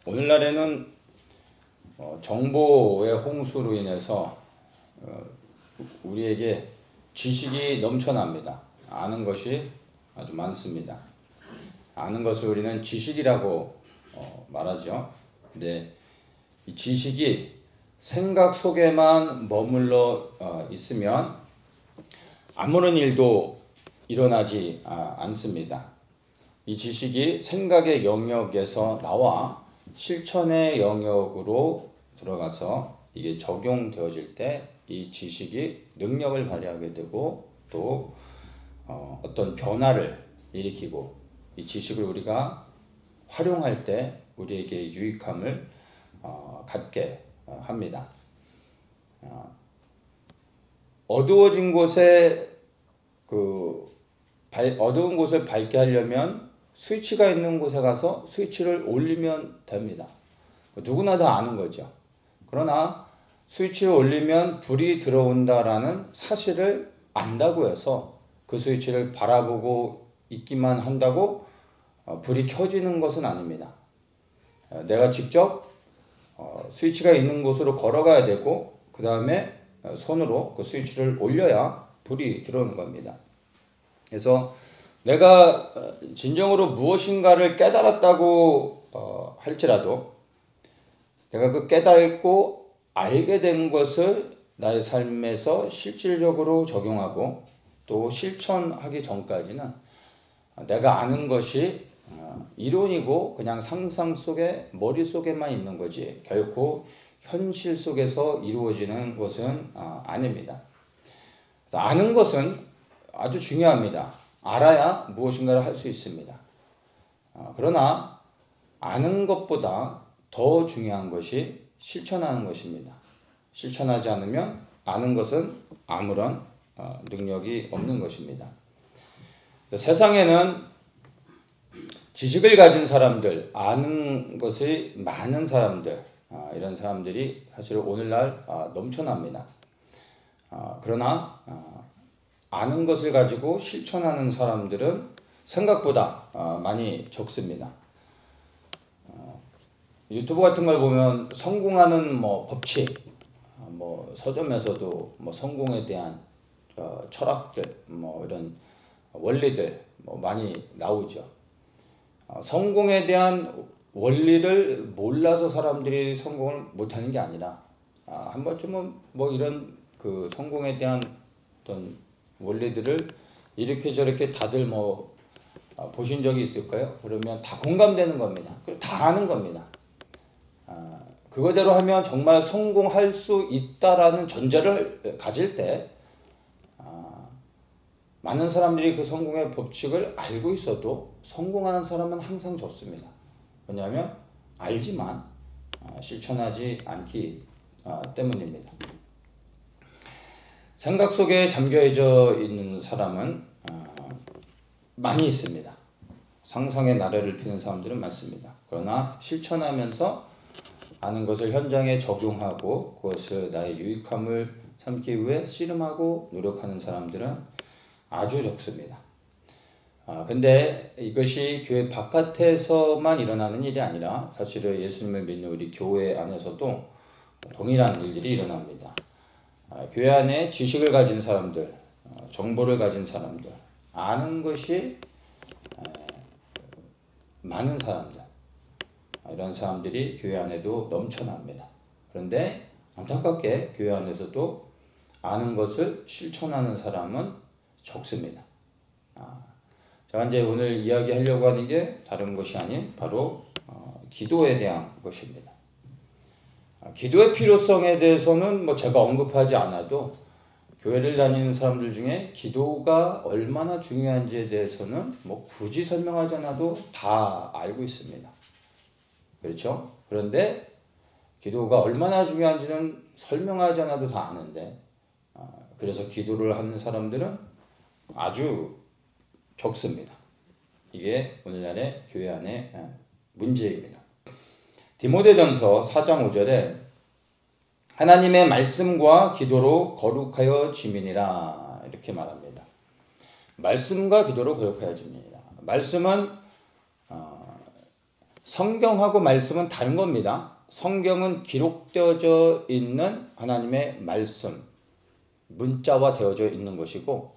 오늘날에는 정보의 홍수로 인해서 우리에게 지식이 넘쳐납니다. 아는 것이 아주 많습니다. 아는 것을 우리는 지식이라고 말하죠. 근데 이 지식이 생각 속에만 머물러 있으면 아무런 일도 일어나지 않습니다. 이 지식이 생각의 영역에서 나와 실천의 영역으로 들어가서 이게 적용되어질 때 이 지식이 능력을 발휘하게 되고 또 어떤 변화를 일으키고 이 지식을 우리가 활용할 때 우리에게 유익함을 갖게 합니다. 어두워진 곳에 어두운 곳을 밝게 하려면 스위치가 있는 곳에 가서 스위치를 올리면 됩니다. 누구나 다 아는 거죠. 그러나 스위치를 올리면 불이 들어온다라는 사실을 안다고 해서 그 스위치를 바라보고 있기만 한다고 불이 켜지는 것은 아닙니다. 내가 직접 스위치가 있는 곳으로 걸어가야 되고 그 다음에 손으로 그 스위치를 올려야 불이 들어오는 겁니다. 그래서 내가 진정으로 무엇인가를 깨달았다고 할지라도 내가 그 깨닫고 알게 된 것을 나의 삶에서 실질적으로 적용하고 또 실천하기 전까지는 내가 아는 것이 이론이고 그냥 상상 속에 머릿속에만 있는 거지 결코 현실 속에서 이루어지는 것은 아닙니다. 그래서 아는 것은 아주 중요합니다. 알아야 무엇인가를 할 수 있습니다. 그러나 아는 것보다 더 중요한 것이 실천하는 것입니다. 실천하지 않으면 아는 것은 아무런 능력이 없는 것입니다. 세상에는 지식을 가진 사람들, 아는 것이 많은 사람들, 이런 사람들이 사실 오늘날 넘쳐납니다. 그러나 아는 것을 가지고 실천하는 사람들은 생각보다 많이 적습니다. 유튜브 같은 걸 보면 성공하는 법칙, 서점에서도 성공에 대한 철학들, 이런 원리들 많이 나오죠. 성공에 대한 원리를 몰라서 사람들이 성공을 못하는 게 아니라 한 번쯤은 이런 그 성공에 대한 어떤 원리들을 이렇게 저렇게 다들 보신 적이 있을까요? 그러면 다 공감되는 겁니다. 그리고 다 아는 겁니다. 그거대로 하면 정말 성공할 수 있다라는 전제를 가질 때 많은 사람들이 그 성공의 법칙을 알고 있어도 성공하는 사람은 항상 졌습니다. 왜냐하면 알지만 실천하지 않기 때문입니다. 생각 속에 잠겨져 있는 사람은 많이 있습니다. 상상의 나래를 피는 사람들은 많습니다. 그러나 실천하면서 아는 것을 현장에 적용하고 그것을 나의 유익함을 삼기 위해 씨름하고 노력하는 사람들은 아주 적습니다. 근데 이것이 교회 바깥에서만 일어나는 일이 아니라 사실은 예수님을 믿는 우리 교회 안에서도 동일한 일들이 일어납니다. 교회 안에 지식을 가진 사람들, 정보를 가진 사람들, 아는 것이 많은 사람들, 이런 사람들이 교회 안에도 넘쳐납니다. 그런데 안타깝게 교회 안에서도 아는 것을 실천하는 사람은 적습니다. 제가 이제 오늘 이야기하려고 하는 게 다른 것이 아닌 바로 기도에 대한 것입니다. 기도의 필요성에 대해서는 제가 언급하지 않아도 교회를 다니는 사람들 중에 기도가 얼마나 중요한지에 대해서는 굳이 설명하지 않아도 다 알고 있습니다. 그렇죠? 그런데 기도가 얼마나 중요한지는 설명하지 않아도 다 아는데 그래서 기도를 하는 사람들은 아주 적습니다. 이게 오늘날의 교회 안의 문제입니다. 디모데전서 4장 5절에 하나님의 말씀과 기도로 거룩하여 지민이라 이렇게 말합니다. 말씀과 기도로 거룩하여 지민이라. 말씀은 성경하고 말씀은 다른 겁니다. 성경은 기록되어져 있는 하나님의 말씀, 문자화 되어져 있는 것이고,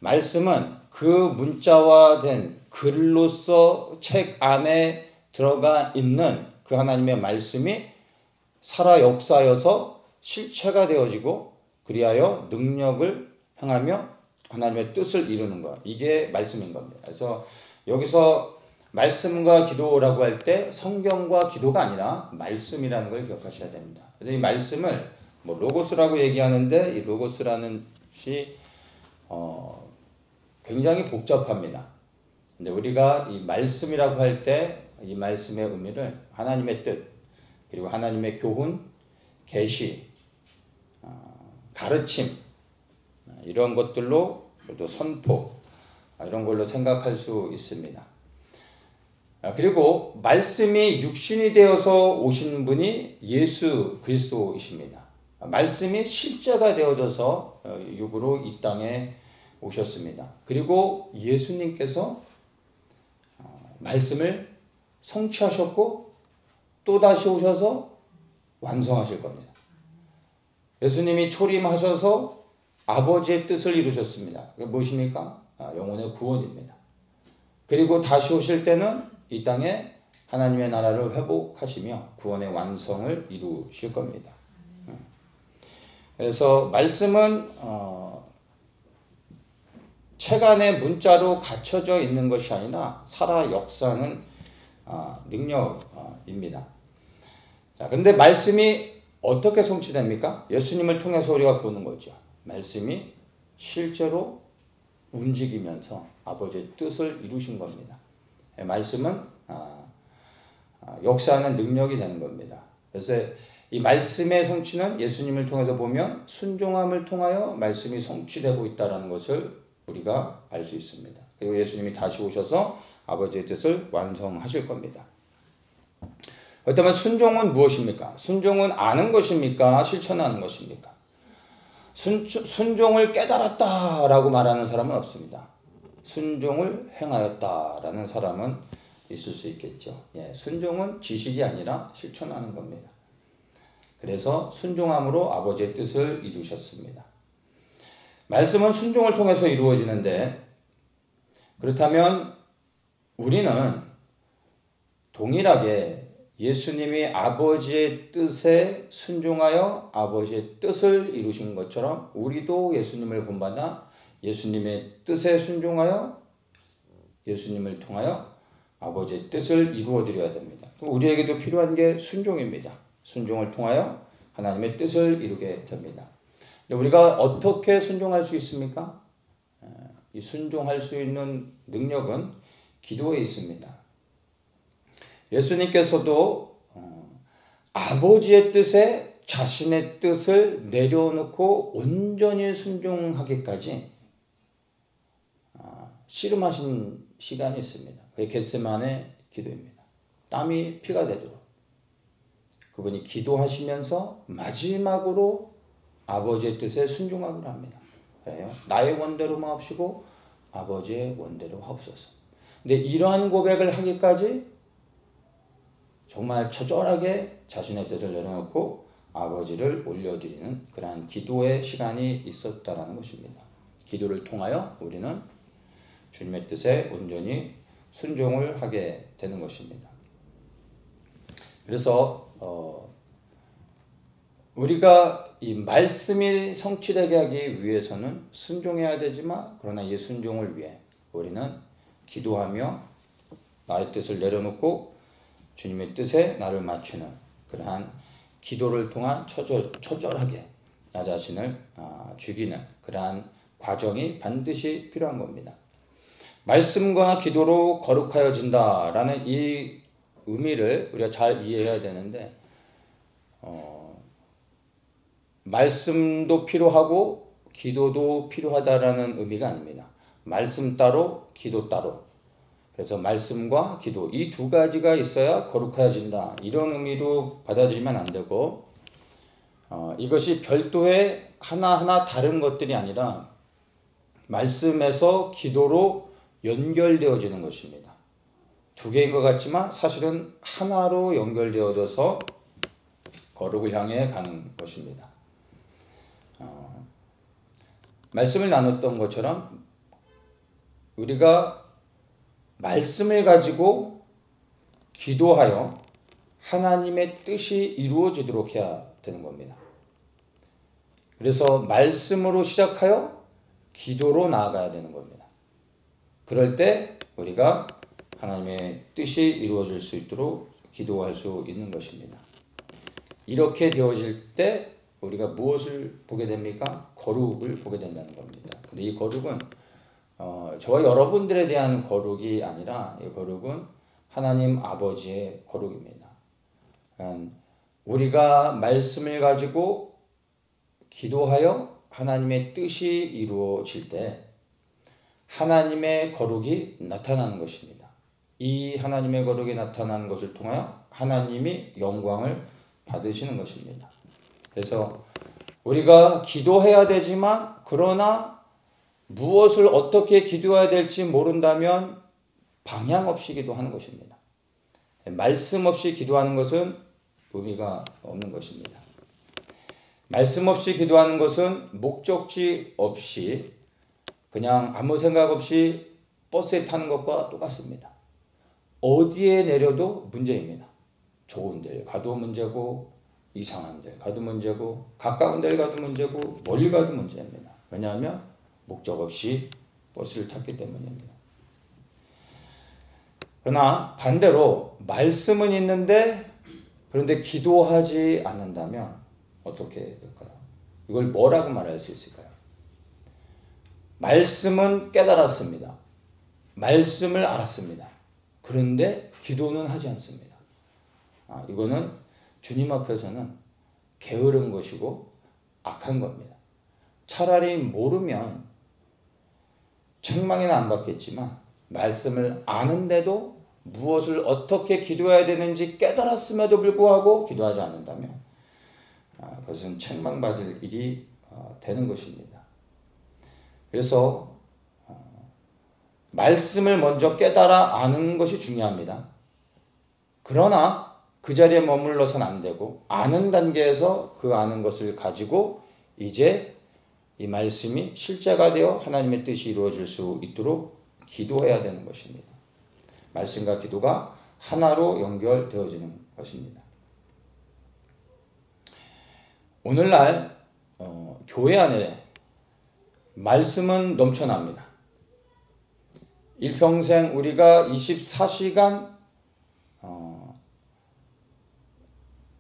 말씀은 그 문자화된 글로서 책 안에 들어가 있는 그 하나님의 말씀이 살아 역사여서 실체가 되어지고 그리하여 능력을 행하며 하나님의 뜻을 이루는 것. 이게 말씀인 겁니다. 그래서 여기서 말씀과 기도라고 할 때 성경과 기도가 아니라 말씀이라는 걸 기억하셔야 됩니다. 그래서 이 말씀을 뭐 로고스라고 얘기하는데 이 로고스라는 것이 굉장히 복잡합니다. 근데 우리가 이 말씀이라고 할 때 이 말씀의 의미를 하나님의 뜻, 그리고 하나님의 교훈, 계시, 가르침, 이런 것들로 또 선포, 이런 걸로 생각할 수 있습니다. 그리고 말씀이 육신이 되어서 오신 분이 예수 그리스도이십니다. 말씀이 실제가 되어져서 육으로 이 땅에 오셨습니다. 그리고 예수님께서 말씀을 성취하셨고 또다시 오셔서 완성하실 겁니다. 예수님이 초림하셔서 아버지의 뜻을 이루셨습니다. 그게 무엇입니까? 영혼의 구원입니다. 그리고 다시 오실 때는 이 땅에 하나님의 나라를 회복하시며 구원의 완성을 이루실 겁니다. 그래서 말씀은 책 안에 문자로 갇혀져 있는 것이 아니라 살아 역사하는 능력입니다. 자, 그런데 말씀이 어떻게 성취됩니까? 예수님을 통해서 우리가 보는 거죠. 말씀이 실제로 움직이면서 아버지의 뜻을 이루신 겁니다. 말씀은 역사하는 능력이 되는 겁니다. 그래서 이 말씀의 성취는 예수님을 통해서 보면 순종함을 통하여 말씀이 성취되고 있다는 것을 우리가 알 수 있습니다. 그리고 예수님이 다시 오셔서 아버지의 뜻을 완성하실 겁니다. 그렇다면 순종은 무엇입니까? 순종은 아는 것입니까? 실천하는 것입니까? 순종을 깨달았다라고 말하는 사람은 없습니다. 순종을 행하였다라는 사람은 있을 수 있겠죠. 순종은 지식이 아니라 실천하는 겁니다. 그래서 순종함으로 아버지의 뜻을 이루셨습니다. 말씀은 순종을 통해서 이루어지는데, 그렇다면 우리는 동일하게 예수님이 아버지의 뜻에 순종하여 아버지의 뜻을 이루신 것처럼 우리도 예수님을 본받아 예수님의 뜻에 순종하여 예수님을 통하여 아버지의 뜻을 이루어 드려야 됩니다. 우리에게도 필요한 게 순종입니다. 순종을 통하여 하나님의 뜻을 이루게 됩니다. 우리가 어떻게 순종할 수 있습니까? 이 순종할 수 있는 능력은 기도에 있습니다. 예수님께서도 아버지의 뜻에 자신의 뜻을 내려놓고 온전히 순종하기까지 씨름하신 시간이 있습니다. 그게 겟세마네 기도입니다. 땀이 피가 되도록 그분이 기도하시면서 마지막으로 아버지의 뜻에 순종하기로 합니다. 그래요. 나의 원대로 마옵시고 아버지의 원대로 하옵소서. 근데 이러한 고백을 하기까지 정말 처절하게 자신의 뜻을 내려놓고 아버지를 올려드리는 그러한 기도의 시간이 있었다라는 것입니다. 기도를 통하여 우리는 주님의 뜻에 온전히 순종을 하게 되는 것입니다. 그래서 우리가 이 말씀이 성취되게 하기 위해서는 순종해야 되지만, 그러나 이 순종을 위해 우리는 기도하며 나의 뜻을 내려놓고 주님의 뜻에 나를 맞추는 그러한 기도를 통한 처절하게 나 자신을 죽이는 그러한 과정이 반드시 필요한 겁니다. 말씀과 기도로 거룩하여진다라는 이 의미를 우리가 잘 이해해야 되는데, 말씀도 필요하고 기도도 필요하다라는 의미가 아닙니다. 말씀 따로 기도 따로. 그래서 말씀과 기도 이 두 가지가 있어야 거룩해진다, 이런 의미로 받아들이면 안 되고, 이것이 별도의 하나하나 다른 것들이 아니라 말씀에서 기도로 연결되어지는 것입니다. 두 개인 것 같지만 사실은 하나로 연결되어져서 거룩을 향해 가는 것입니다. 말씀을 나눴던 것처럼 우리가 말씀을 가지고 기도하여 하나님의 뜻이 이루어지도록 해야 되는 겁니다. 그래서 말씀으로 시작하여 기도로 나아가야 되는 겁니다. 그럴 때 우리가 하나님의 뜻이 이루어질 수 있도록 기도할 수 있는 것입니다. 이렇게 되어질 때 우리가 무엇을 보게 됩니까? 거룩을 보게 된다는 겁니다. 근데 이 거룩은 저와 여러분들에 대한 거룩이 아니라 이 거룩은 하나님 아버지의 거룩입니다. 우리가 말씀을 가지고 기도하여 하나님의 뜻이 이루어질 때 하나님의 거룩이 나타나는 것입니다. 이 하나님의 거룩이 나타나는 것을 통하여 하나님이 영광을 받으시는 것입니다. 그래서 우리가 기도해야 되지만 그러나 무엇을 어떻게 기도해야 될지 모른다면 방향 없이 기도하는 것입니다. 말씀 없이 기도하는 것은 의미가 없는 것입니다. 말씀 없이 기도하는 것은 목적지 없이 그냥 아무 생각 없이 버스에 타는 것과 똑같습니다. 어디에 내려도 문제입니다. 좋은 데를 가도 문제고 이상한 데 가도 문제고 가까운 데를 가도 문제고 멀리 가도 문제입니다. 왜냐하면 목적 없이 버스를 탔기 때문입니다. 그러나 반대로 말씀은 있는데 그런데 기도하지 않는다면 어떻게 될까요? 이걸 뭐라고 말할 수 있을까요? 말씀은 깨달았습니다. 말씀을 알았습니다. 그런데 기도는 하지 않습니다. 이거는 주님 앞에서는 게으른 것이고 악한 겁니다. 차라리 모르면 책망이나 안 받겠지만 말씀을 아는데도 무엇을 어떻게 기도해야 되는지 깨달았음에도 불구하고 기도하지 않는다면 그것은 책망받을 일이 되는 것입니다. 그래서 말씀을 먼저 깨달아 아는 것이 중요합니다. 그러나 그 자리에 머물러서는 안 되고 아는 단계에서 그 아는 것을 가지고 이제 이 말씀이 실제가 되어 하나님의 뜻이 이루어질 수 있도록 기도해야 되는 것입니다. 말씀과 기도가 하나로 연결되어지는 것입니다. 오늘날 교회 안에 말씀은 넘쳐납니다. 일평생 우리가 24시간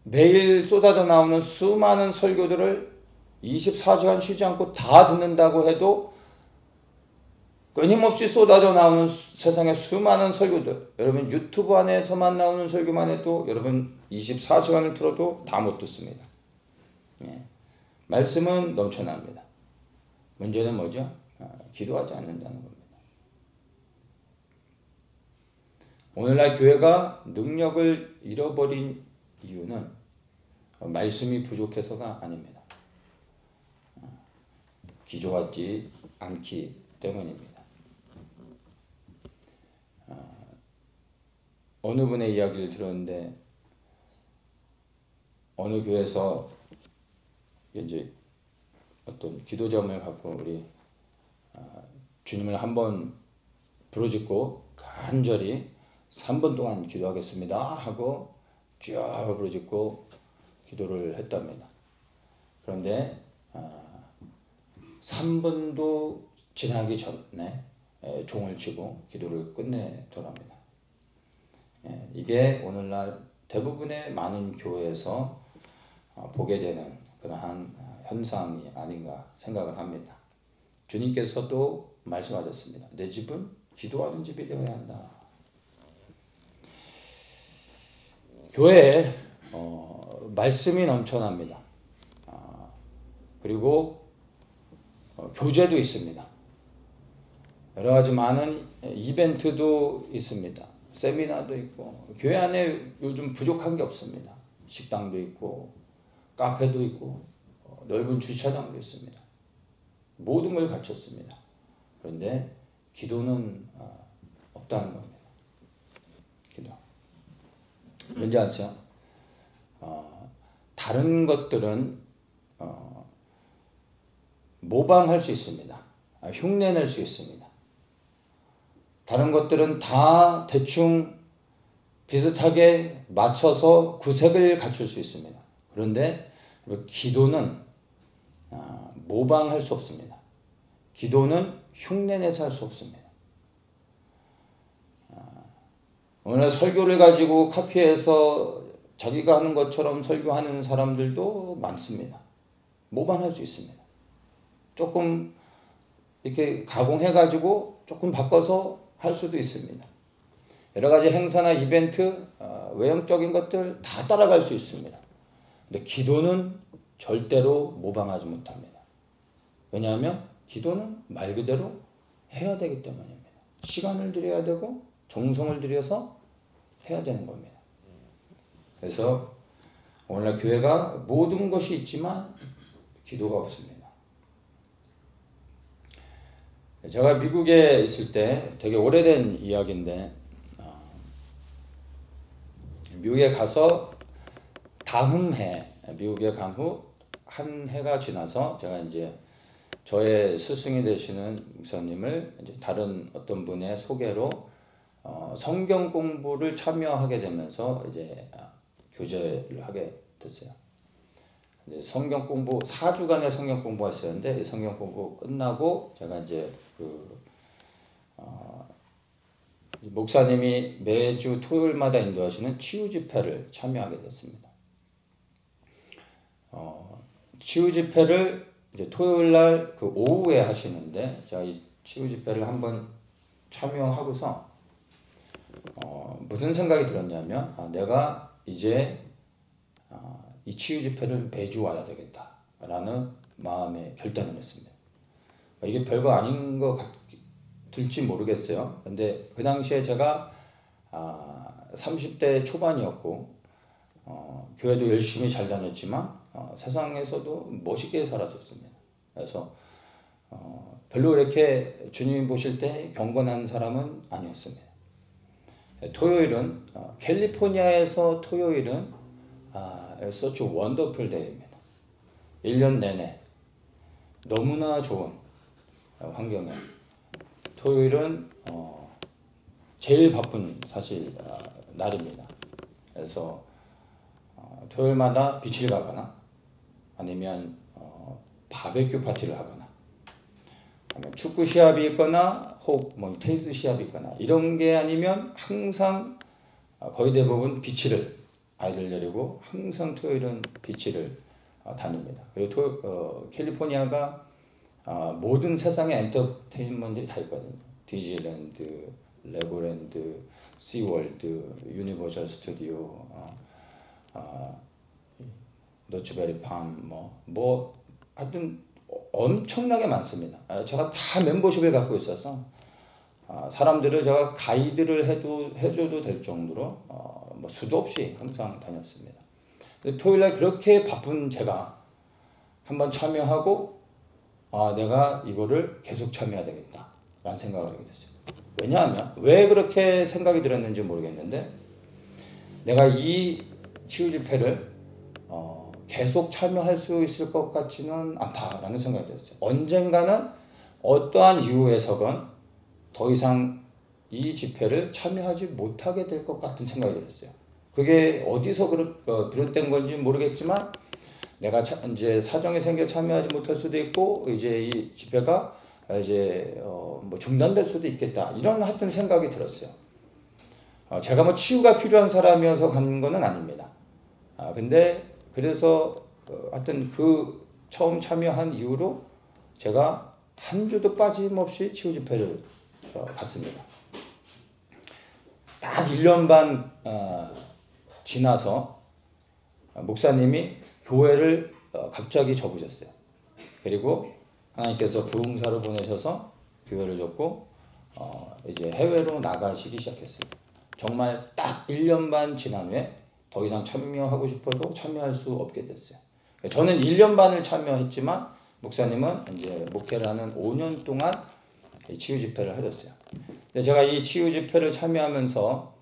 매일 쏟아져 나오는 수많은 설교들을 24시간 쉬지 않고 다 듣는다고 해도 끊임없이 쏟아져 나오는 세상의 수많은 설교들, 여러분 유튜브 안에서만 나오는 설교만 해도 여러분 24시간을 틀어도 다 못 듣습니다. 말씀은 넘쳐납니다. 문제는 뭐죠? 기도하지 않는다는 겁니다. 오늘날 교회가 능력을 잃어버린 이유는 말씀이 부족해서가 아닙니다. 기도하지 않기 때문입니다. 어느 분의 이야기를 들었는데 어느 교회에서 이제 어떤 기도 제목을 갖고 우리 주님을 한번 부르짖고 간절히 3분 동안 기도하겠습니다 하고 쭉 부르짖고 기도를 했답니다. 그런데 3분도 지나기 전에 종을 치고 기도를 끝내더랍니다. 이게 오늘날 대부분의 많은 교회에서 보게 되는 그러한 현상이 아닌가 생각을 합니다. 주님께서도 말씀하셨습니다. 내 집은 기도하는 집이 되어야 한다. 교회에 말씀이 넘쳐납니다. 그리고 교제도 있습니다. 여러 가지 많은 이벤트도 있습니다. 세미나도 있고 교회 안에 요즘 부족한 게 없습니다. 식당도 있고 카페도 있고 넓은 주차장도 있습니다. 모든 걸 갖췄습니다. 그런데 기도는 없다는 겁니다. 왠지 아세요? 다른 것들은 모방할 수 있습니다. 흉내낼 수 있습니다. 다른 것들은 다 대충 비슷하게 맞춰서 구색을 갖출 수 있습니다. 그런데 기도는 모방할 수 없습니다. 기도는 흉내내서 할 수 없습니다. 오늘 설교를 가지고 카피해서 자기가 하는 것처럼 설교하는 사람들도 많습니다. 모방할 수 있습니다. 조금 이렇게 가공해가지고 조금 바꿔서 할 수도 있습니다. 여러 가지 행사나 이벤트, 외형적인 것들 다 따라갈 수 있습니다. 근데 기도는 절대로 모방하지 못합니다. 왜냐하면 기도는 말 그대로 해야 되기 때문입니다. 시간을 들여야 되고 정성을 들여서 해야 되는 겁니다. 그래서 오늘날 교회가 모든 것이 있지만 기도가 없습니다. 제가 미국에 있을 때 되게 오래된 이야기인데 미국에 가서 다음 해 미국에 간 후 한 해가 지나서 제가 이제 저의 스승이 되시는 목사님을 이제 다른 어떤 분의 소개로 성경 공부를 참여하게 되면서 이제 교제를 하게 됐어요. 이제 성경 공부 4주간의 성경 공부가 있었는데 성경 공부 끝나고 제가 이제 목사님이 매주 토요일마다 인도하시는 치유 집회를 참여하게 됐습니다. 치유 집회를 이제 토요일 날 그 오후에 하시는데 제가 이 치유 집회를 한번 참여하고서 무슨 생각이 들었냐면 내가 이제 이 치유 집회를 매주 와야 되겠다라는 마음에 결단을 했습니다. 이게 별거 아닌 것 같을지 모르겠어요. 근데 그 당시에 제가 30대 초반이었고 교회도 열심히 잘 다녔지만 세상에서도 멋있게 살았었습니다. 그래서 별로 이렇게 주님이 보실 때 경건한 사람은 아니었습니다. 토요일은 캘리포니아에서 토요일은 such a wonderful day입니다. 1년 내내 너무나 좋은 환경에 토요일은 제일 바쁜 사실 날입니다. 그래서 토요일마다 비치를 가거나 아니면 바베큐 파티를 하거나 아니면 축구 시합이 있거나 혹 뭐 테니스 시합이 있거나 이런 게 아니면 항상 거의 대부분 비치를 아이들 데리고 항상 토요일은 비치를 다닙니다. 그리고 캘리포니아가 모든 세상의 엔터테인먼트들이 다 있거든요. 디즈니랜드, 레고랜드, 시월드, 유니버셜 스튜디오, 노츠베리팜 뭐 하여튼 엄청나게 많습니다. 제가 다 멤버십을 갖고 있어서 사람들을 제가 가이드를 해줘도 될 정도로 뭐 수도 없이 항상 다녔습니다. 토요일날 그렇게 바쁜 제가 한번 참여하고 내가 이거를 계속 참여해야 되겠다 라는 생각을 하게 됐어요. 왜냐하면 왜 그렇게 생각이 들었는지 모르겠는데 내가 이 치유 집회를 계속 참여할 수 있을 것 같지는 않다라는 생각이 들었어요. 언젠가는 어떠한 이유에서건 더 이상 이 집회를 참여하지 못하게 될 것 같은 생각이 들었어요. 그게 어디서 비롯된 건지 모르겠지만 내가 이제 사정이 생겨 참여하지 못할 수도 있고 이제 이 집회가 이제 뭐 중단될 수도 있겠다 이런 하여튼 생각이 들었어요. 제가 뭐 치유가 필요한 사람이어서 간 거는 아닙니다. 근데 그래서 하여튼 그 처음 참여한 이후로 제가 한 주도 빠짐없이 치유 집회를 갔습니다. 딱 1년 반 지나서 목사님이 교회를 갑자기 접으셨어요. 그리고 하나님께서 부흥사로 보내셔서 교회를 접고 이제 해외로 나가시기 시작했어요. 정말 딱 1년 반 지난 후에 더 이상 참여하고 싶어도 참여할 수 없게 됐어요. 저는 1년 반을 참여했지만 목사님은 이제 목회를 하는 5년 동안 치유 집회를 하셨어요. 근데 제가 이 치유 집회를 참여하면서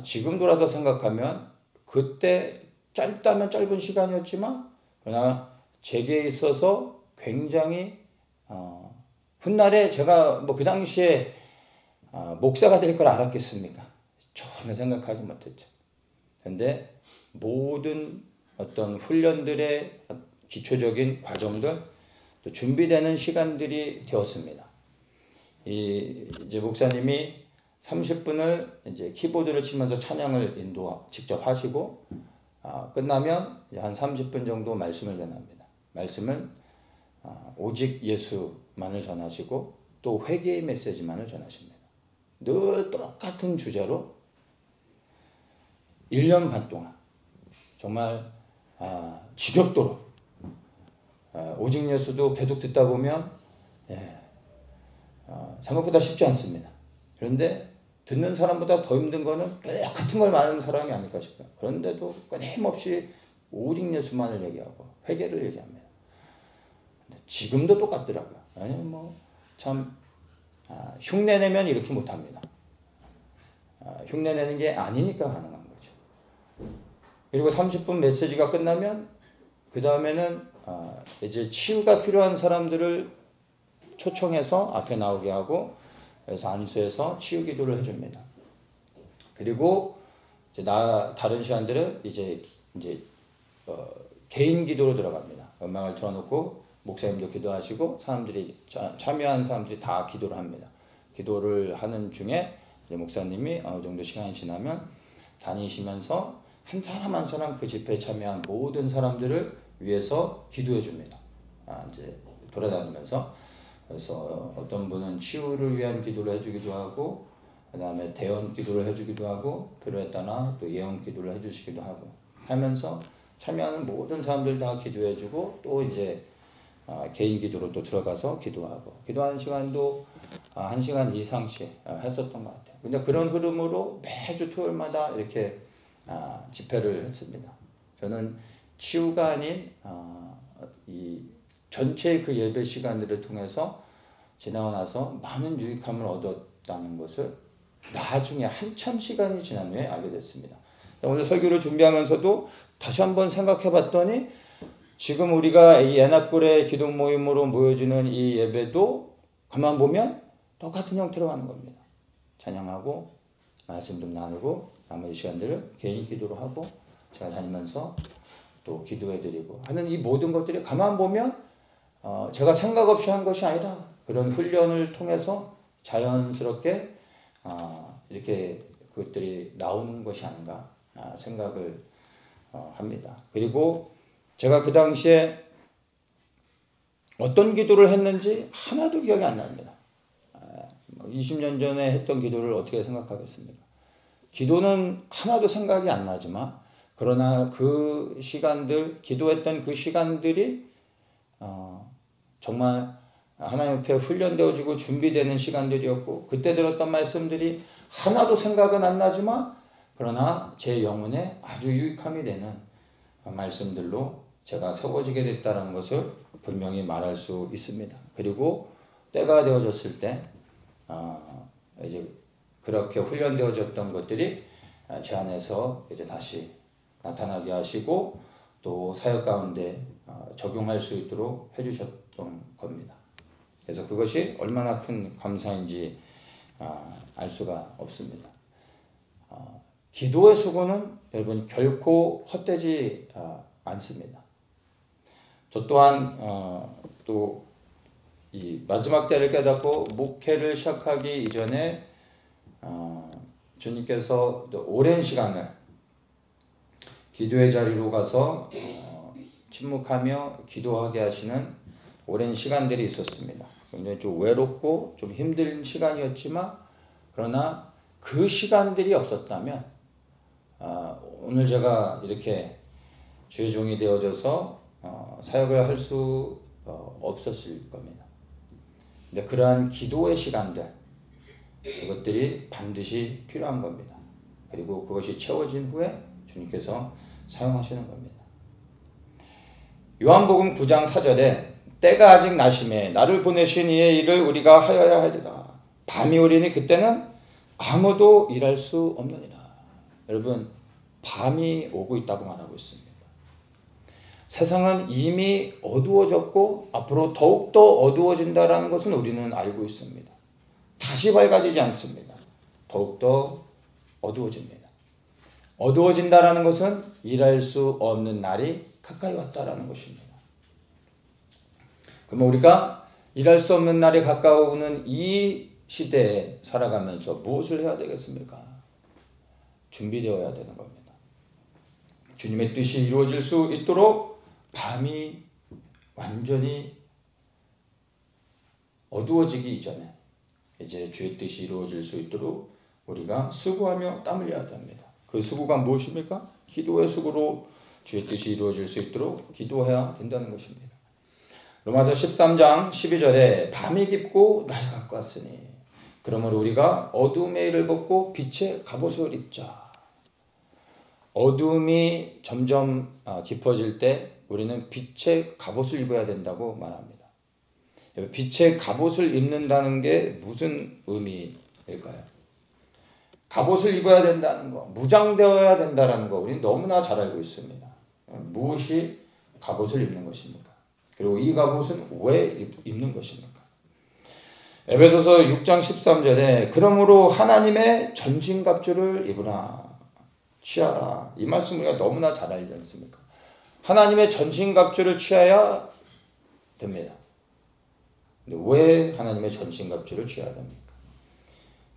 지금 돌아서 생각하면 그때 짧다면 짧은 시간이었지만 그러나 제게 있어서 굉장히 훗날에 제가 뭐 그 당시에 목사가 될 걸 알았겠습니까? 전혀 생각하지 못했죠. 그런데 모든 어떤 훈련들의 기초적인 과정들 또 준비되는 시간들이 되었습니다. 이제 목사님이 30분을 이제 키보드를 치면서 찬양을 직접 하시고 끝나면 한 30분 정도 말씀을 전합니다. 말씀은 오직 예수만을 전하시고 또 회개의 메시지만을 전하십니다. 늘 똑같은 주제로 1년 반 동안 정말 지겹도록 오직 예수도 계속 듣다 보면 생각보다 쉽지 않습니다. 그런데 듣는 사람보다 더 힘든 거는 똑같은 걸 말하는 사람이 아닐까 싶어요. 그런데도 끊임없이 오직 예수만을 얘기하고 회개를 얘기합니다. 지금도 똑같더라고요. 아니 참 흉내내면 이렇게 못합니다. 흉내내는 게 아니니까 가능한 거죠. 그리고 30분 메시지가 끝나면 그 다음에는 이제 치유가 필요한 사람들을 초청해서 앞에 나오게 하고 그래서 안수해서 치유 기도를 해줍니다. 그리고 이제 다른 시간들은 이제 개인 기도로 들어갑니다. 음악을 틀어놓고 목사님도 기도하시고 사람들이 참여한 사람들이 다 기도를 합니다. 기도를 하는 중에 이제 목사님이 어느 정도 시간이 지나면 다니시면서 한 사람 한 사람 그 집회에 참여한 모든 사람들을 위해서 기도해 줍니다. 이제 돌아다니면서 그래서 어떤 분은 치유를 위한 기도를 해주기도 하고 그 다음에 대언 기도를 해주기도 하고 필요에 따라 또 예언 기도를 해주시기도 하고 하면서 참여하는 모든 사람들 다 기도해주고 또 이제 개인 기도로 또 들어가서 기도하고 기도하는 시간도 1시간 이상씩 했었던 것 같아요. 근데 그런 흐름으로 매주 토요일마다 이렇게 집회를 했습니다. 저는 치유가 아닌 이 전체 그 예배 시간들을 통해서 지나고 나서 많은 유익함을 얻었다는 것을 나중에 한참 시간이 지난 후에 알게 됐습니다. 오늘 설교를 준비하면서도 다시 한번 생각해 봤더니 지금 우리가 이 예나골의 기도 모임으로 모여지는 이 예배도 가만 보면 똑같은 형태로 하는 겁니다. 찬양하고 말씀 좀 나누고 나머지 시간들을 개인 기도로 하고 제가 다니면서 또 기도해드리고 하는 이 모든 것들이 가만 보면 제가 생각 없이 한 것이 아니라 그런 훈련을 통해서 자연스럽게 이렇게 그것들이 나오는 것이 아닌가 생각을 합니다. 그리고 제가 그 당시에 어떤 기도를 했는지 하나도 기억이 안 납니다. 20년 전에 했던 기도를 어떻게 생각하겠습니까? 기도는 하나도 생각이 안 나지만 그러나 그 시간들, 기도했던 그 시간들이 정말 하나님 앞에 훈련되어지고 준비되는 시간들이었고 그때 들었던 말씀들이 하나도 생각은 안 나지만 그러나 제 영혼에 아주 유익함이 되는 말씀들로 제가 세워지게 됐다는 것을 분명히 말할 수 있습니다. 그리고 때가 되어졌을 때 이제 그렇게 훈련되어졌던 것들이 제 안에서 이제 다시 나타나게 하시고 또 사역 가운데 적용할 수 있도록 해주셨던 겁니다. 그래서 그것이 얼마나 큰 감사인지 알 수가 없습니다. 기도의 수고는 여러분 결코 헛되지 않습니다. 저 또한 또 이 마지막 때를 깨닫고 목회를 시작하기 이전에 주님께서 오랜 시간을 기도의 자리로 가서 침묵하며 기도하게 하시는 오랜 시간들이 있었습니다. 굉장히 좀 외롭고 좀 힘든 시간이었지만 그러나 그 시간들이 없었다면 오늘 제가 이렇게 주의 종이 되어져서 사역을 할 수 없었을 겁니다. 근데 그러한 기도의 시간들 그것들이 반드시 필요한 겁니다. 그리고 그것이 채워진 후에 주님께서 사용하시는 겁니다. 요한복음 9장 4절에 때가 아직 나심에 나를 보내신 이의 일을 우리가 하여야 하리라. 밤이 오리니 그때는 아무도 일할 수 없느니라. 여러분, 밤이 오고 있다고 말하고 있습니다. 세상은 이미 어두워졌고 앞으로 더욱더 어두워진다는 것은 우리는 알고 있습니다. 다시 밝아지지 않습니다. 더욱더 어두워집니다. 어두워진다는 것은 일할 수 없는 날이 가까이 왔다는 것입니다. 그러면 우리가 일할 수 없는 날이 가까우는 이 시대에 살아가면서 무엇을 해야 되겠습니까? 준비되어야 되는 겁니다. 주님의 뜻이 이루어질 수 있도록 밤이 완전히 어두워지기 이전에 이제 주의 뜻이 이루어질 수 있도록 우리가 수고하며 땀 흘려야 됩니다. 그 수고가 무엇입니까? 기도의 수고로 주의 뜻이 이루어질 수 있도록 기도해야 된다는 것입니다. 로마서 13장 12절에 밤이 깊고 낮이 가까웠으니 그러므로 우리가 어둠의 일을 벗고 빛의 갑옷을 입자. 어둠이 점점 깊어질 때 우리는 빛의 갑옷을 입어야 된다고 말합니다. 빛의 갑옷을 입는다는 게 무슨 의미일까요? 갑옷을 입어야 된다는 거, 무장되어야 된다는 거 우리는 너무나 잘 알고 있습니다. 무엇이 갑옷을 입는 것입니까? 그리고 이 갑옷은 왜 입는 것입니까? 에베소서 6장 13절에 그러므로 하나님의 전신갑주를 입으라, 취하라. 이 말씀 우리가 너무나 잘 알지 않습니까? 하나님의 전신갑주를 취해야 됩니다. 근데 왜 하나님의 전신갑주를 취해야 됩니까?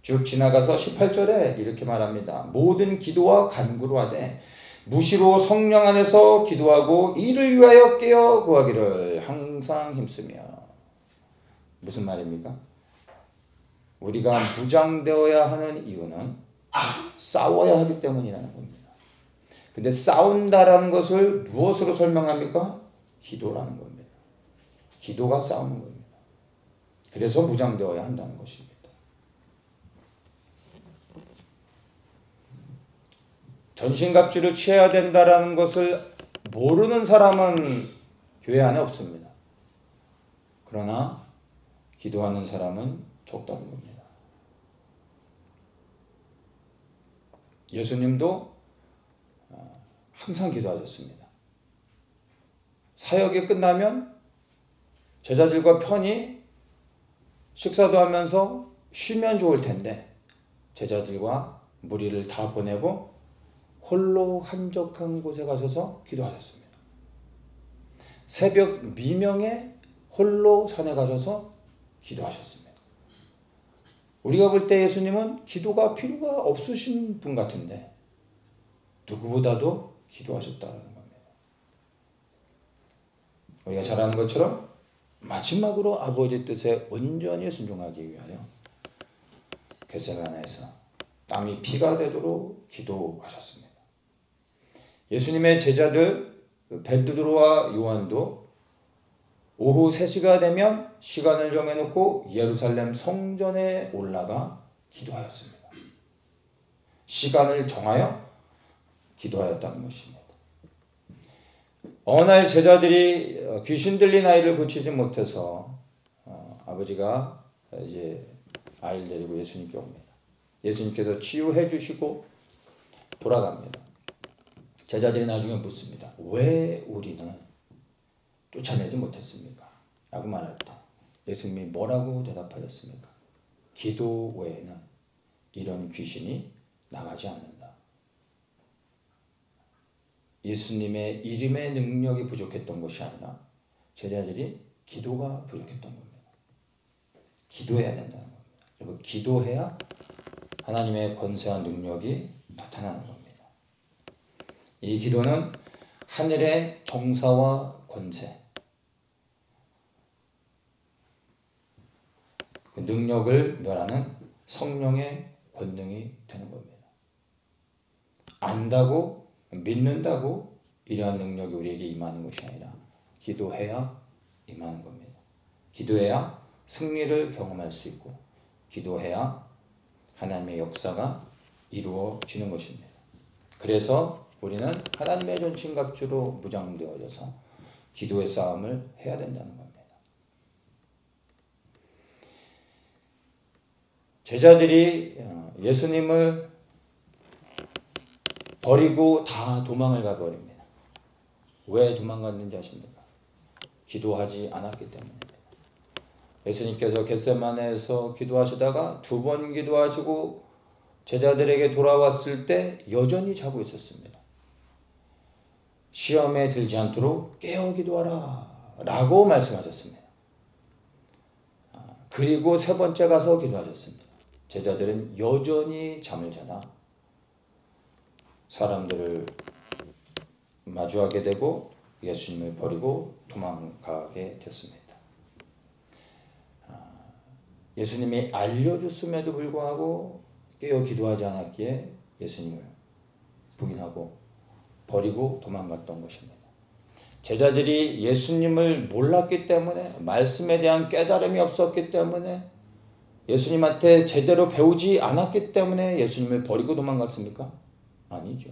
쭉 지나가서 18절에 이렇게 말합니다. 모든 기도와 간구로 하되 무시로 성령 안에서 기도하고 이를 위하여 깨어 구하기를 항상 힘쓰며. 무슨 말입니까? 우리가 무장되어야 하는 이유는 싸워야 하기 때문이라는 겁니다. 근데 싸운다라는 것을 무엇으로 설명합니까? 기도라는 겁니다. 기도가 싸우는 겁니다. 그래서 무장되어야 한다는 것입니다. 전신갑주를 취해야 된다라는 것을 모르는 사람은 교회 안에 없습니다. 그러나 기도하는 사람은 적다는 겁니다. 예수님도 항상 기도하셨습니다. 사역이 끝나면 제자들과 편히 식사도 하면서 쉬면 좋을 텐데 제자들과 무리를 다 보내고 홀로 한적한 곳에 가셔서 기도하셨습니다. 새벽 미명에 홀로 산에 가셔서 기도하셨습니다. 우리가 볼 때 예수님은 기도가 필요가 없으신 분 같은데 누구보다도 기도하셨다는 겁니다. 우리가 잘 아는 것처럼 마지막으로 아버지 뜻에 온전히 순종하기 위하여 겟세마네에서 땀이 피가 되도록 기도하셨습니다. 예수님의 제자들 베드로와 요한도 오후 3시가 되면 시간을 정해놓고 예루살렘 성전에 올라가 기도하였습니다. 시간을 정하여 기도하였다는 것입니다. 어느 날 제자들이 귀신 들린 아이를 고치지 못해서 아버지가 이제 아이를 데리고 예수님께 옵니다. 예수님께서 치유해 주시고 돌아갑니다. 제자들이 나중에 묻습니다. 왜 우리는 쫓아내지 못했습니까? 라고 말할 때 예수님이 뭐라고 대답하셨습니까? 기도 외에는 이런 귀신이 나가지 않는다. 예수님의 이름의 능력이 부족했던 것이 아니라 제자들이 기도가 부족했던 겁니다. 기도해야 된다는 겁니다. 그리고 기도해야 하나님의 권세와 능력이 나타나는 겁니다. 이 기도는 하늘의 정사와 권세, 그 능력을 멸하는 성령의 권능이 되는 겁니다. 안다고 믿는다고 이러한 능력이 우리에게 임하는 것이 아니라 기도해야 임하는 겁니다. 기도해야 승리를 경험할 수 있고 기도해야 하나님의 역사가 이루어지는 것입니다. 그래서 우리는 하나님의 전신갑주로 무장되어져서 기도의 싸움을 해야 된다는 겁니다. 제자들이 예수님을 버리고 다 도망을 가버립니다. 왜 도망갔는지 아십니까? 기도하지 않았기 때문입니다. 예수님께서 겟세마네에서 기도하시다가 2번 기도하시고 제자들에게 돌아왔을 때 여전히 자고 있었습니다. 시험에 들지 않도록 깨어 기도하라 라고 말씀하셨습니다. 그리고 3번째 가서 기도하셨습니다. 제자들은 여전히 잠을 자다 사람들을 마주하게 되고 예수님을 버리고 도망가게 됐습니다. 예수님이 알려줬음에도 불구하고 깨어 기도하지 않았기에 예수님을 부인하고 버리고 도망갔던 것입니다. 제자들이 예수님을 몰랐기 때문에, 말씀에 대한 깨달음이 없었기 때문에, 예수님한테 제대로 배우지 않았기 때문에 예수님을 버리고 도망갔습니까? 아니죠.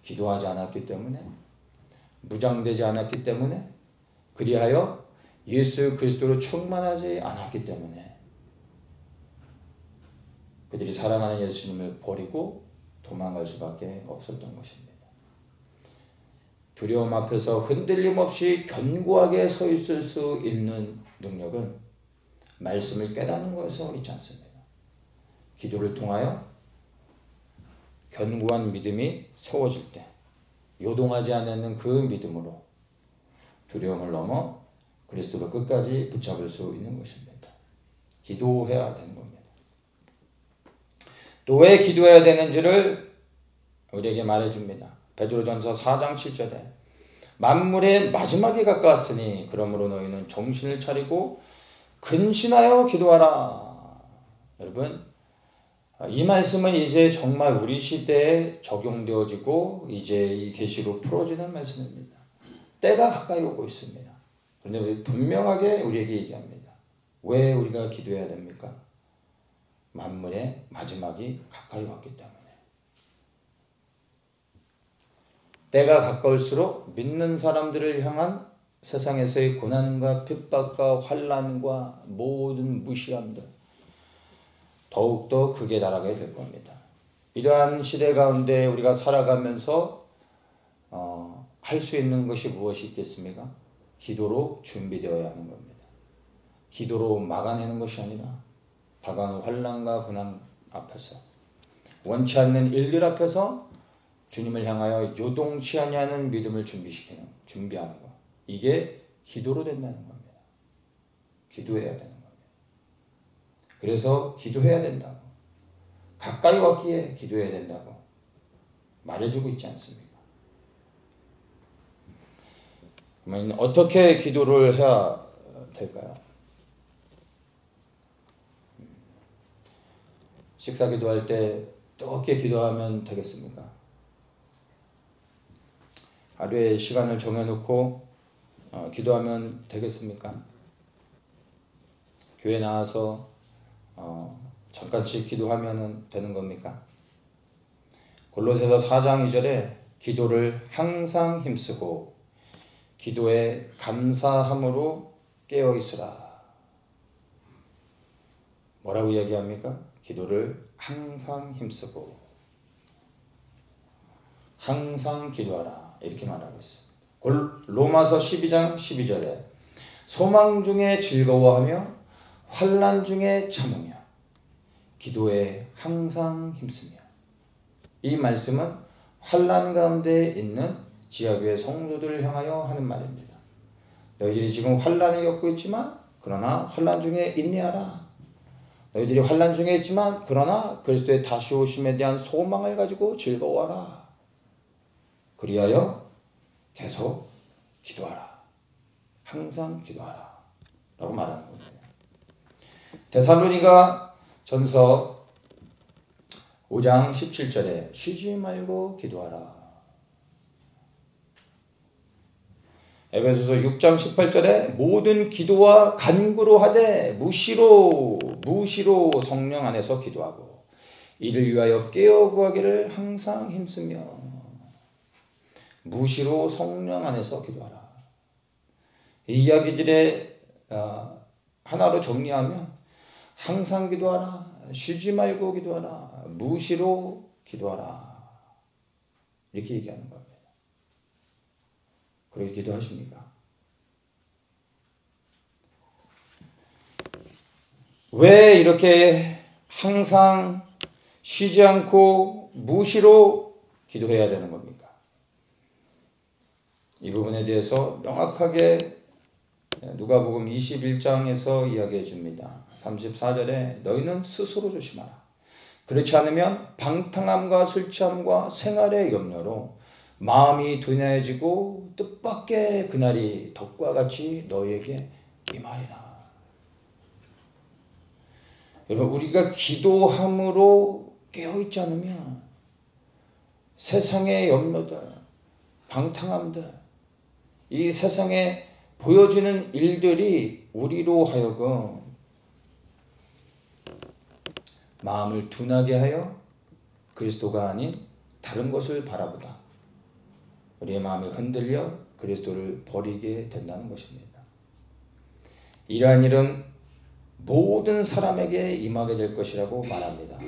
기도하지 않았기 때문에, 무장되지 않았기 때문에, 그리하여 예수 그리스도로 충만하지 않았기 때문에 그들이 사랑하는 예수님을 버리고 도망갈 수밖에 없었던 것입니다. 두려움 앞에서 흔들림 없이 견고하게 서 있을 수 있는 능력은 말씀을 깨닫는 것에서 있지 않습니다. 기도를 통하여 견고한 믿음이 세워질 때 요동하지 않는 그 믿음으로 두려움을 넘어 그리스도를 끝까지 붙잡을 수 있는 것입니다. 기도해야 되는 겁니다. 또 왜 기도해야 되는지를 우리에게 말해줍니다. 베드로전서 4장 7절에 만물의 마지막이 가까웠으니 그러므로 너희는 정신을 차리고 근신하여 기도하라. 여러분, 이 말씀은 이제 정말 우리 시대에 적용되어지고 이제 이 계시로 풀어지는 말씀입니다. 때가 가까이 오고 있습니다. 그런데 분명하게 우리에게 얘기합니다. 왜 우리가 기도해야 됩니까? 만물의 마지막이 가까이 왔기 때문에. 때가 가까울수록 믿는 사람들을 향한 세상에서의 고난과 핍박과 환난과 모든 무시함들 더욱더 극에 달하게 될 겁니다. 이러한 시대 가운데 우리가 살아가면서 할 수 있는 것이 무엇이 있겠습니까? 기도로 준비되어야 하는 겁니다. 기도로 막아내는 것이 아니라 다가오는 환난과 고난 앞에서, 원치 않는 일들 앞에서 주님을 향하여 요동치 아니하는 믿음을 준비하는 것. 이게 기도로 된다는 겁니다. 기도해야 되는 겁니다. 그래서 기도해야 된다고, 가까이 왔기에 기도해야 된다고 말해주고 있지 않습니까? 그러면 어떻게 기도를 해야 될까요? 식사 기도할 때 뜨겁게 기도하면 되겠습니까? 하루에 시간을 정해놓고 기도하면 되겠습니까? 교회 나와서 잠깐씩 기도하면 되는 겁니까? 골로새서 4장 2절에 기도를 항상 힘쓰고 기도에 감사함으로 깨어있으라. 뭐라고 얘기합니까? 기도를 항상 힘쓰고 항상 기도하라 이렇게 말하고 있습니다. 로마서 12장 12절에 소망 중에 즐거워하며 환난 중에 참으며 기도에 항상 힘쓰며. 이 말씀은 환난 가운데 있는 지하교회 성도들을 향하여 하는 말입니다. 너희들이 지금 환난을 겪고 있지만 그러나 환난 중에 인내하라. 너희들이 환난 중에 있지만 그러나 그리스도의 다시 오심에 대한 소망을 가지고 즐거워하라. 그리하여 계속 기도하라. 항상 기도하라. 라고 말하는 겁니다. 데살로니가 전서 5장 17절에 쉬지 말고 기도하라. 에베소서 6장 18절에 모든 기도와 간구로 하되 무시로 성령 안에서 기도하고 이를 위하여 깨어 구하기를 항상 힘쓰며. 무시로 성령 안에서 기도하라. 이 이야기들의 하나로 정리하면 항상 기도하라, 쉬지 말고 기도하라. 무시로 기도하라. 이렇게 얘기하는 겁니다. 그렇게 기도하십니까? 왜 이렇게 항상 쉬지 않고 무시로 기도해야 되는 겁니까? 이 부분에 대해서 명확하게 누가복음 21장에서 이야기해 줍니다. 34절에 너희는 스스로 조심하라. 그렇지 않으면 방탕함과 술 취함과 생활의 염려로 마음이 둔해지고 뜻밖의 그날이 덕과 같이 너희에게 임하리라. 여러분, 우리가 기도함으로 깨어있지 않으면 세상의 염려들, 방탕함들, 이 세상에 보여지는 일들이 우리로 하여금 마음을 둔하게 하여 그리스도가 아닌 다른 것을 바라보다 우리의 마음이 흔들려 그리스도를 버리게 된다는 것입니다. 이러한 일은 모든 사람에게 임하게 될 것이라고 말합니다.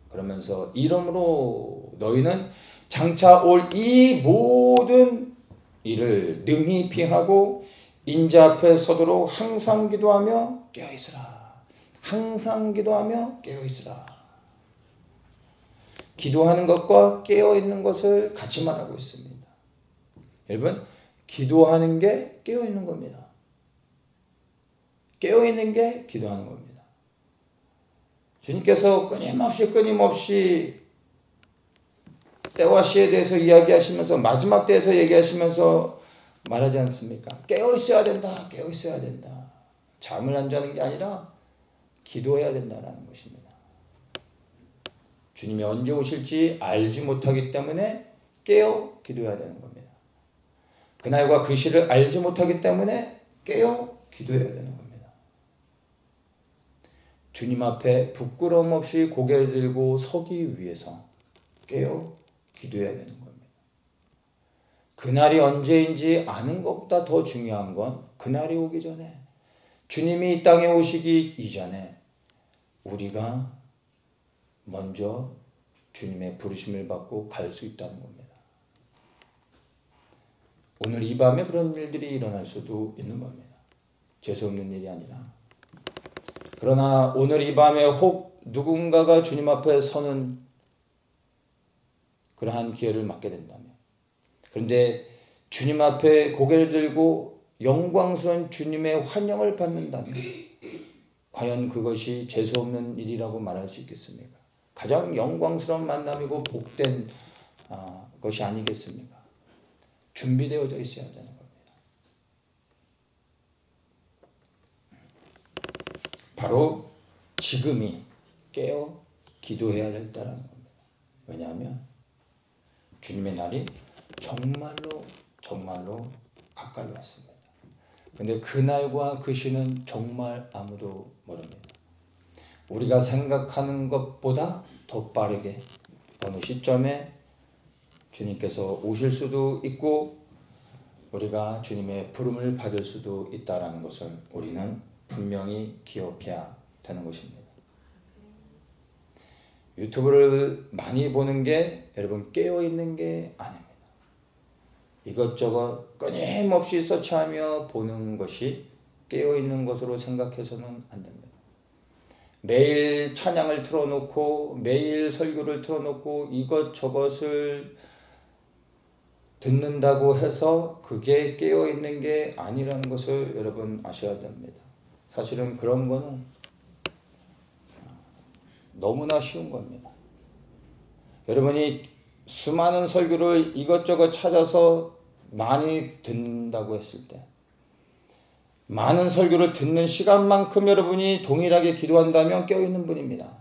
그러면서 이러므로 너희는 장차 올 이 모든 일을 능히 피하고 인자 앞에 서도록 항상 기도하며 깨어있으라. 항상 기도하며 깨어있으라. 기도하는 것과 깨어있는 것을 같이 말하고 있습니다. 여러분, 기도하는 게 깨어있는 겁니다. 깨어있는 게 기도하는 겁니다. 주님께서 끊임없이 때와 시에 대해서 이야기하시면서 마지막 때에서 얘기하시면서 말하지 않습니까? 깨어있어야 된다. 깨어있어야 된다. 잠을 안 자는 게 아니라 기도해야 된다는 것입니다. 주님이 언제 오실지 알지 못하기 때문에 깨어 기도해야 되는 겁니다. 그날과 그 시를 알지 못하기 때문에 깨어 기도해야 되는 겁니다. 주님 앞에 부끄러움 없이 고개를 들고 서기 위해서 깨어 기도해야 되는 겁니다. 그날이 언제인지 아는 것보다 더 중요한 건 그날이 오기 전에, 주님이 이 땅에 오시기 이전에 우리가 먼저 주님의 부르심을 받고 갈 수 있다는 겁니다. 오늘 이 밤에 그런 일들이 일어날 수도 있는 겁니다. 재수없는 일이 아니라. 그러나 오늘 이 밤에 혹 누군가가 주님 앞에 서는 그러한 기회를 맞게 된다면, 그런데 주님 앞에 고개를 들고 영광스러운 주님의 환영을 받는다면 과연 그것이 재수없는 일이라고 말할 수 있겠습니까? 가장 영광스러운 만남이고 복된 것이 아니겠습니까? 준비되어져 있어야 되는 겁니다. 바로 지금이 깨어 기도해야 된다는 겁니다. 왜냐하면 주님의 날이 정말로 가까이 왔습니다. 그런데 그날과 그 시는 정말 아무도 모릅니다. 우리가 생각하는 것보다 더 빠르게 어느 시점에 주님께서 오실 수도 있고 우리가 주님의 부름을 받을 수도 있다는 것을 우리는 분명히 기억해야 되는 것입니다. 유튜브를 많이 보는 게 여러분 깨어있는 게 아닙니다. 이것저것 끊임없이 서치하며 보는 것이 깨어있는 것으로 생각해서는 안 됩니다. 매일 찬양을 틀어놓고 매일 설교를 틀어놓고 이것저것을 듣는다고 해서 그게 깨어있는 게 아니라는 것을 여러분 아셔야 됩니다. 사실은 그런 거는 너무나 쉬운 겁니다. 여러분이 수많은 설교를 이것저것 찾아서 많이 듣는다고 했을 때 많은 설교를 듣는 시간만큼 여러분이 동일하게 기도한다면 깨어있는 분입니다.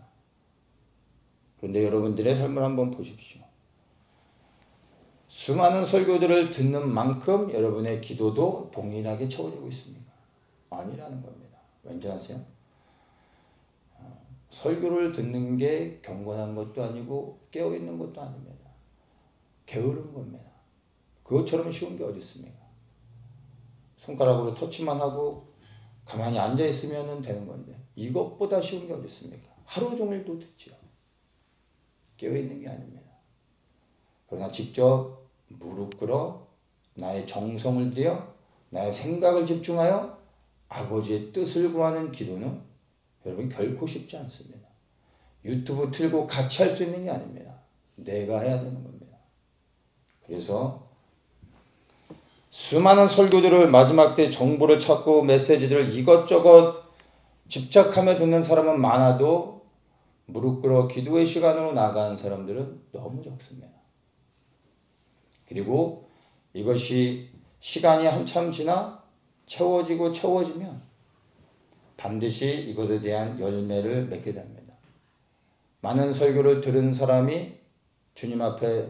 그런데 여러분들의 삶을 한번 보십시오. 수많은 설교들을 듣는 만큼 여러분의 기도도 동일하게 채워지고 있습니까? 아니라는 겁니다. 왠지 아세요? 설교를 듣는 게 경건한 것도 아니고 깨어있는 것도 아닙니다. 게으른 겁니다. 그것처럼 쉬운 게 어디 있습니까? 손가락으로 터치만 하고 가만히 앉아있으면 되는 건데 이것보다 쉬운 게 어디 있습니까? 하루 종일도 듣지요. 깨어있는 게 아닙니다. 그러나 직접 무릎 꿇어 나의 정성을 들여 나의 생각을 집중하여 아버지의 뜻을 구하는 기도는 여러분 결코 쉽지 않습니다. 유튜브 틀고 같이 할 수 있는 게 아닙니다. 내가 해야 되는 겁니다. 그래서 수많은 설교들을 마지막 때 정보를 찾고 메시지들을 이것저것 집착하며 듣는 사람은 많아도 무릎 꿇어 기도의 시간으로 나가는 사람들은 너무 적습니다. 그리고 이것이 시간이 한참 지나 채워지면 반드시 이것에 대한 열매를 맺게 됩니다. 많은 설교를 들은 사람이 주님 앞에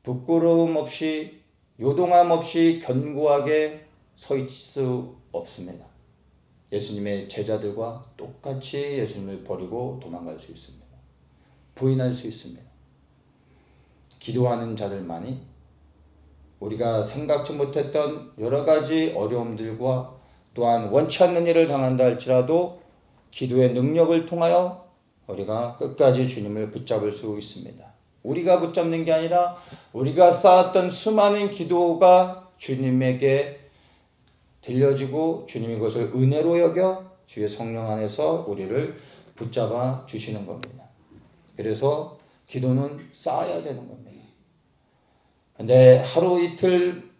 부끄러움 없이 요동함 없이 견고하게 서 있을 수 없습니다. 예수님의 제자들과 똑같이 예수님을 버리고 도망갈 수 있습니다. 부인할 수 있습니다. 기도하는 자들만이 우리가 생각지 못했던 여러 가지 어려움들과 또한 원치 않는 일을 당한다 할지라도 기도의 능력을 통하여 우리가 끝까지 주님을 붙잡을 수 있습니다. 우리가 붙잡는 게 아니라 우리가 쌓았던 수많은 기도가 주님에게 들려지고 주님이 그것을 은혜로 여겨 주의 성령 안에서 우리를 붙잡아 주시는 겁니다. 그래서 기도는 쌓아야 되는 겁니다. 근데 하루 이틀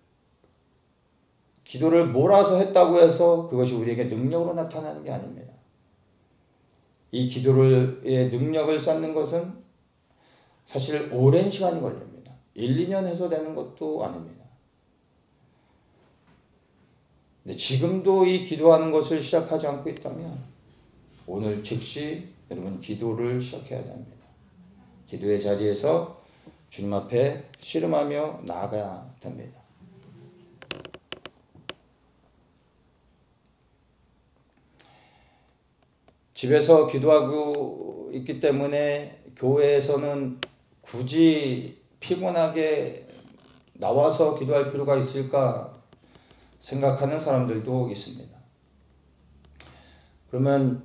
기도를 몰아서 했다고 해서 그것이 우리에게 능력으로 나타나는 게 아닙니다. 이 기도의 능력을 쌓는 것은 사실 오랜 시간이 걸립니다. 1, 2년 해서 되는 것도 아닙니다. 근데 지금도 이 기도하는 것을 시작하지 않고 있다면 오늘 즉시 여러분 기도를 시작해야 됩니다. 기도의 자리에서 주님 앞에 씨름하며 나아가야 됩니다. 집에서 기도하고 있기 때문에 교회에서는 굳이 피곤하게 나와서 기도할 필요가 있을까 생각하는 사람들도 있습니다. 그러면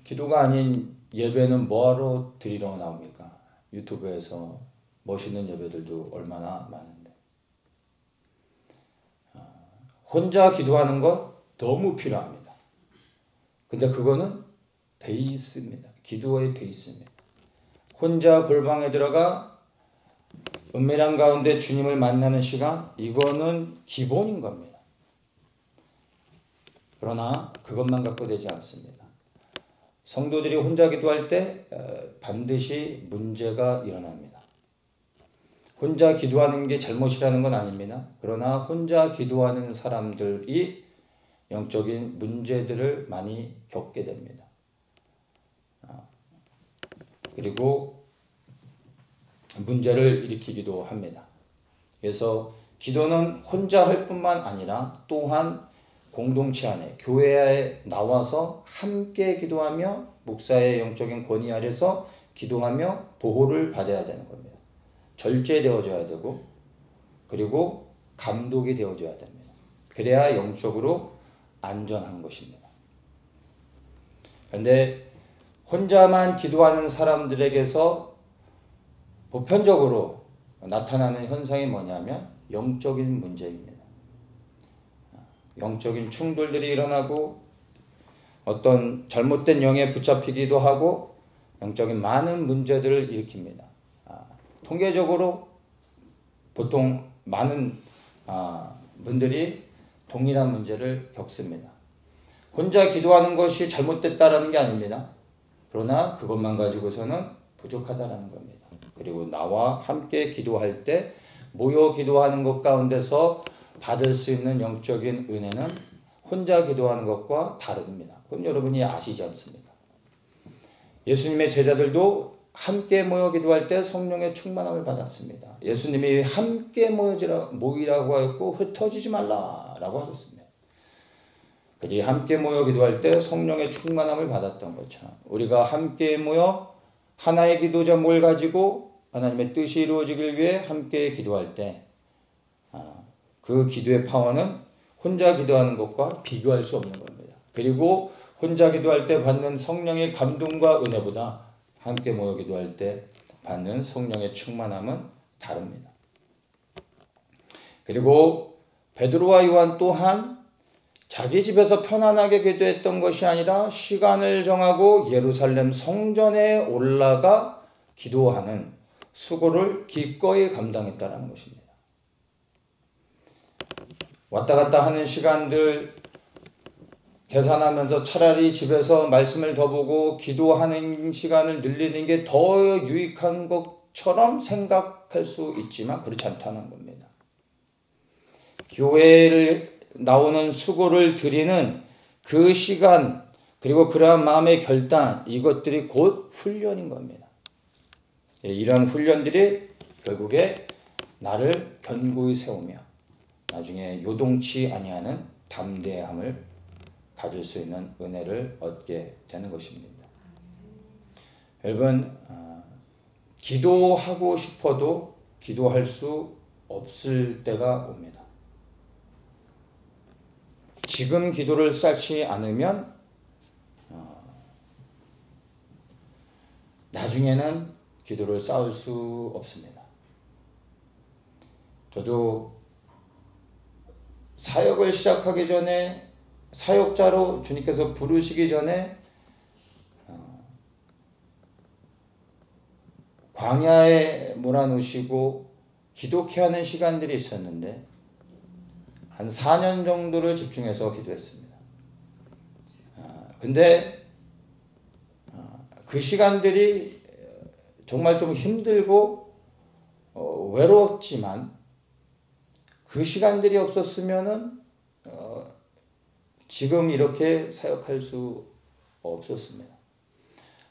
기도가 아닌 예배는 뭐하러 드리러 나옵니까? 유튜브에서 멋있는 예배들도 얼마나 많은데. 혼자 기도하는 것 너무 필요합니다. 근데 그거는 베이스입니다. 기도의 베이스입니다. 혼자 골방에 들어가 은밀한 가운데 주님을 만나는 시간, 이거는 기본인 겁니다. 그러나 그것만 갖고 되지 않습니다. 성도들이 혼자 기도할 때 반드시 문제가 일어납니다. 혼자 기도하는 게 잘못이라는 건 아닙니다. 그러나 혼자 기도하는 사람들이 영적인 문제들을 많이 겪게 됩니다. 그리고 문제를 일으키기도 합니다. 그래서 기도는 혼자 할 뿐만 아니라 또한 공동체 안에 교회에 나와서 함께 기도하며 목사의 영적인 권위 아래서 기도하며 보호를 받아야 되는 겁니다. 절제되어져야 되고 그리고 감독이 되어져야 됩니다. 그래야 영적으로 안전한 것입니다. 그런데 혼자만 기도하는 사람들에게서 보편적으로 나타나는 현상이 뭐냐면 영적인 문제입니다. 영적인 충돌들이 일어나고 어떤 잘못된 영에 붙잡히기도 하고 영적인 많은 문제들을 일으킵니다. 통계적으로 보통 많은 분들이 동일한 문제를 겪습니다. 혼자 기도하는 것이 잘못됐다라는 게 아닙니다. 그러나 그것만 가지고서는 부족하다라는 겁니다. 그리고 나와 함께 기도할 때 모여 기도하는 것 가운데서 받을 수 있는 영적인 은혜는 혼자 기도하는 것과 다릅니다. 그건 여러분이 아시지 않습니까? 예수님의 제자들도 함께 모여 기도할 때 성령의 충만함을 받았습니다. 예수님이 함께 모이라고 하였고 흩어지지 말라라고 하셨습니다. 그들이 함께 모여 기도할 때 성령의 충만함을 받았던 것처럼 우리가 함께 모여 하나의 기도 제목을 가지고 하나님의 뜻이 이루어지길 위해 함께 기도할 때 그 기도의 파워는 혼자 기도하는 것과 비교할 수 없는 겁니다. 그리고 혼자 기도할 때 받는 성령의 감동과 은혜보다 함께 모여 기도할 때 받는 성령의 충만함은 다릅니다. 그리고 베드로와 요한 또한 자기 집에서 편안하게 기도했던 것이 아니라 시간을 정하고 예루살렘 성전에 올라가 기도하는 수고를 기꺼이 감당했다는 것입니다. 왔다 갔다 하는 시간들 계산하면서 차라리 집에서 말씀을 더 보고 기도하는 시간을 늘리는 게 더 유익한 것처럼 생각할 수 있지만 그렇지 않다는 겁니다. 교회를 나오는 수고를 드리는 그 시간 그리고 그러한 마음의 결단 이것들이 곧 훈련인 겁니다. 이러한 훈련들이 결국에 나를 견고히 세우며 나중에 요동치 아니하는 담대함을 가질 수 있는 은혜를 얻게 되는 것입니다. 여러분 기도하고 싶어도 기도할 수 없을 때가 옵니다. 지금 기도를 쌓지 않으면 나중에는 기도를 쌓을 수 없습니다. 저도 사역을 시작하기 전에 사역자로 주님께서 부르시기 전에 광야에 몰아넣으시고 기독해 하는 시간들이 있었는데 한 4년 정도를 집중해서 기도했습니다. 근데 그 시간들이 정말 좀 힘들고 외롭지만 그 시간들이 없었으면은 지금 이렇게 사역할 수 없었습니다.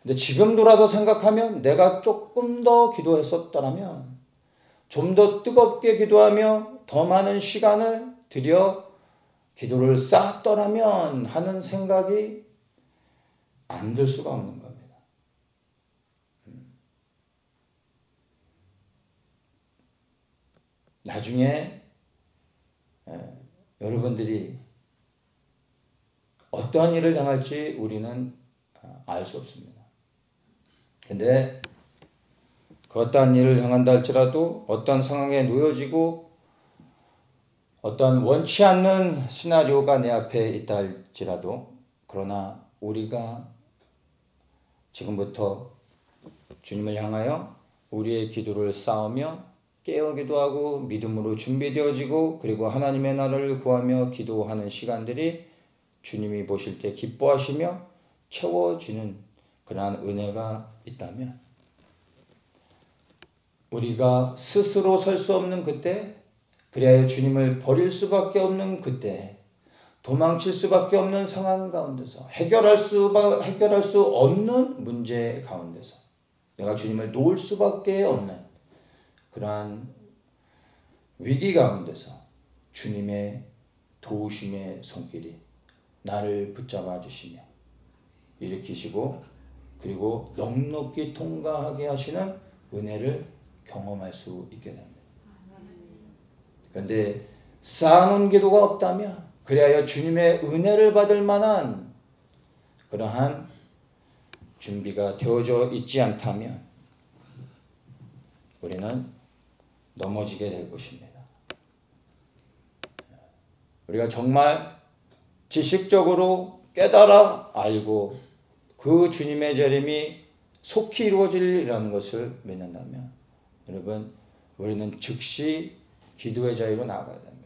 근데 지금 돌아서 생각하면 내가 조금 더 기도했었더라면 좀 더 뜨겁게 기도하며 더 많은 시간을 들여 기도를 쌓았더라면 하는 생각이 안 들 수가 없는 겁니다. 나중에 여러분들이 어떠한 일을 당할지 우리는 알 수 없습니다. 근데 그 어떠한 일을 당한다 할지라도 어떤 상황에 놓여지고 어떤 원치 않는 시나리오가 내 앞에 있다 할지라도 그러나 우리가 지금부터 주님을 향하여 우리의 기도를 쌓으며 깨어 기도하고 믿음으로 준비되어지고 그리고 하나님의 나라를 구하며 기도하는 시간들이 주님이 보실 때 기뻐하시며 채워지는 그러한 은혜가 있다면 우리가 스스로 설 수 없는 그때 그리하여 주님을 버릴 수밖에 없는 그때 도망칠 수밖에 없는 상황 가운데서 해결할 수 없는 문제 가운데서 내가 주님을 놓을 수밖에 없는 그러한 위기 가운데서 주님의 도우심의 손길이 나를 붙잡아 주시며 일으키시고 그리고 넉넉히 통과하게 하시는 은혜를 경험할 수 있게 됩니다. 그런데 쌓아놓은 기도가 없다면 그리하여 주님의 은혜를 받을 만한 그러한 준비가 되어져 있지 않다면 우리는 넘어지게 될 것입니다. 우리가 정말 지식적으로 깨달아 알고 그 주님의 재림이 속히 이루어질 일이라는 것을 믿는다면 여러분 우리는 즉시 기도의 자리로 나아가야 됩니다.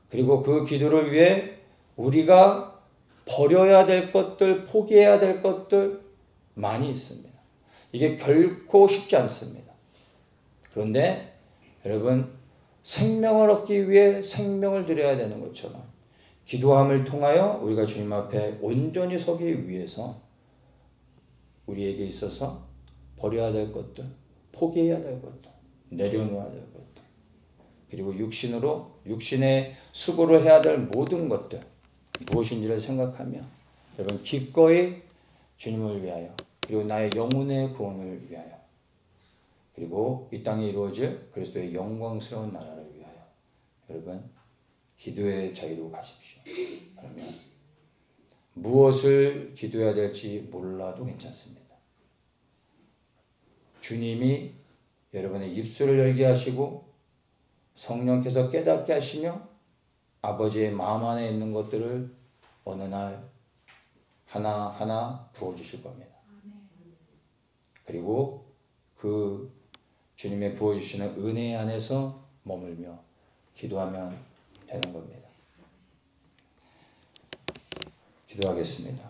그리고 그 기도를 위해 우리가 버려야 될 것들, 포기해야 될 것들 많이 있습니다. 이게 결코 쉽지 않습니다. 그런데 여러분 생명을 얻기 위해 생명을 드려야 되는 것처럼 기도함을 통하여 우리가 주님 앞에 온전히 서기 위해서 우리에게 있어서 버려야 될 것들, 포기해야 될 것들, 내려놓아야 될 것들, 그리고 육신의 수고를 해야 될 모든 것들 무엇인지를 생각하며 여러분 기꺼이 주님을 위하여 그리고 나의 영혼의 구원을 위하여 그리고 이 땅에 이루어질 그리스도의 영광스러운 나라를 위하여 여러분 기도의 자리로 가십시오. 그러면 무엇을 기도해야 될지 몰라도 괜찮습니다. 주님이 여러분의 입술을 열게 하시고 성령께서 깨닫게 하시며 아버지의 마음 안에 있는 것들을 어느 날 하나하나 부어주실 겁니다. 그리고 그 주님의 부어주시는 은혜 안에서 머물며 기도하면 되는 겁니다. 기도하겠습니다.